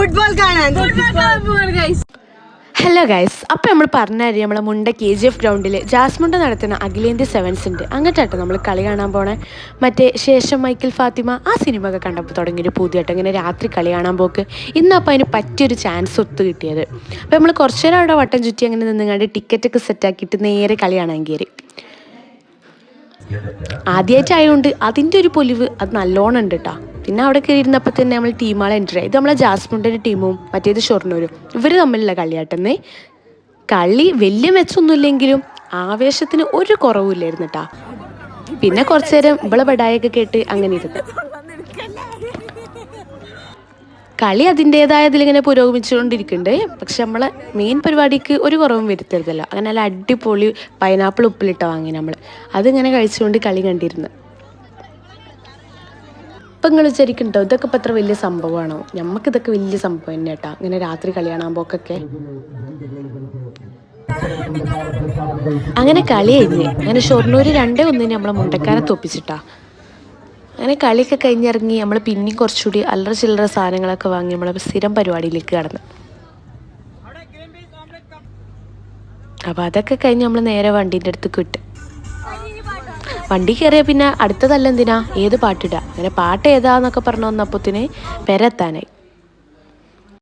Football കാണാൻ. Hello guys, അപ്പോൾ നമ്മൾ പറഞ്ഞാൽ നമ്മളെ മുണ്ട KGF ഗ്രൗണ്ടിൽ ജാസ്മുണ്ട നടത്തുന്ന അഖിലേന്ത്യ സെവൻസ് ഉണ്ട്. അങ്ങോട്ടാട്ടോ നമ്മൾ കളി കാണാൻ പോണേ. മറ്റേ ശേഷം മൈക്കിൾ ഫാത്തിമ ആ സിനിമ ഒക്കെ കണ്ടപ്പോൾ തുടങ്ങിയൊരു പുതിയായിട്ട് ഇങ്ങനെ രാത്രി കളി കാണാൻ പോക്ക്. ഇന്നപ്പോൾ അതിന് പറ്റിയൊരു ചാൻസ് ഒത്തു കിട്ടിയത്. അപ്പോൾ നമ്മൾ കുറച്ച് നേരം അവിടെ വട്ടം ചുറ്റി അങ്ങനെ നിന്നുകൊണ്ട് ടിക്കറ്റൊക്കെ സെറ്റാക്കിയിട്ട് നേരെ കളി കാണാൻ കയറി. ആദ്യമായിട്ടായതുകൊണ്ട് അതിൻ്റെ ഒരു പൊലിവ് അത് നല്ലോണം ഉണ്ട് കേട്ടോ. പിന്നെ അവിടെ കയറിയിരുന്നപ്പോൾ തന്നെ നമ്മൾ ടീമുകളെ എൻട്രി ആയി. ഇത് നമ്മളെ ജാസ്മുണ്ടിൻ്റെ ടീമും മറ്റേത് ഷൊർണൂരും ഇവർ തമ്മിലുള്ള കളിയാട്ടെന്നേ. കളി വലിയ മെച്ചൊന്നുമില്ലെങ്കിലും ആവേശത്തിന് ഒരു കുറവില്ലായിരുന്നു കേട്ടോ. പിന്നെ കുറച്ചു നേരം ഇവളെ ബടായൊക്കെ കേട്ട് അങ്ങനെ ഇരുന്നു. കളി അതിൻ്റേതായതിലിങ്ങനെ പുരോഗമിച്ചുകൊണ്ടിരിക്കുന്നുണ്ട്. പക്ഷെ നമ്മളെ മെയിൻ പരിപാടിക്ക് ഒരു കുറവും വരുത്തരുതല്ലോ. അങ്ങനെ നല്ല അടിപൊളി പൈനാപ്പിൾ ഉപ്പിലിട്ട വാങ്ങി നമ്മൾ അതിങ്ങനെ കഴിച്ചുകൊണ്ട് കളി കണ്ടിരുന്നു. ഇപ്പം നിങ്ങൾ വിചാരിക്കുന്നുണ്ടോ ഇതൊക്കെ ഇപ്പം അത്ര വലിയ സംഭവമാണോ? നമുക്കിതൊക്കെ വലിയ സംഭവം തന്നെ കേട്ടോ. ഇങ്ങനെ രാത്രി കളി കാണാൻ പോക്കൊക്കെ. അങ്ങനെ കളി കഴിഞ്ഞ് അങ്ങനെ ഷൊർണൂർ 2-1 നമ്മളെ മുണ്ടക്കാരെ തോപ്പിച്ചിട്ടാ. അങ്ങനെ കളിയൊക്കെ കഴിഞ്ഞിറങ്ങി നമ്മൾ പിന്നെയും കുറച്ചുകൂടി അല്ലറ ചില്ലറ സാധനങ്ങളൊക്കെ വാങ്ങി നമ്മളെ സ്ഥിരം പരിപാടിയിലേക്ക് കടന്നു. അപ്പോൾ അതൊക്കെ കഴിഞ്ഞ് നമ്മൾ നേരെ വണ്ടീൻ്റെ അടുത്ത് കിട്ടും. വണ്ടി കയറിയാൽ പിന്നെ അടുത്തതല്ല എന്തിനാ ഏത് പാട്ടിടുക. അങ്ങനെ പാട്ട് ഏതാന്നൊക്കെ പറഞ്ഞു വന്നപ്പോത്തിന് പെരെത്താനായി.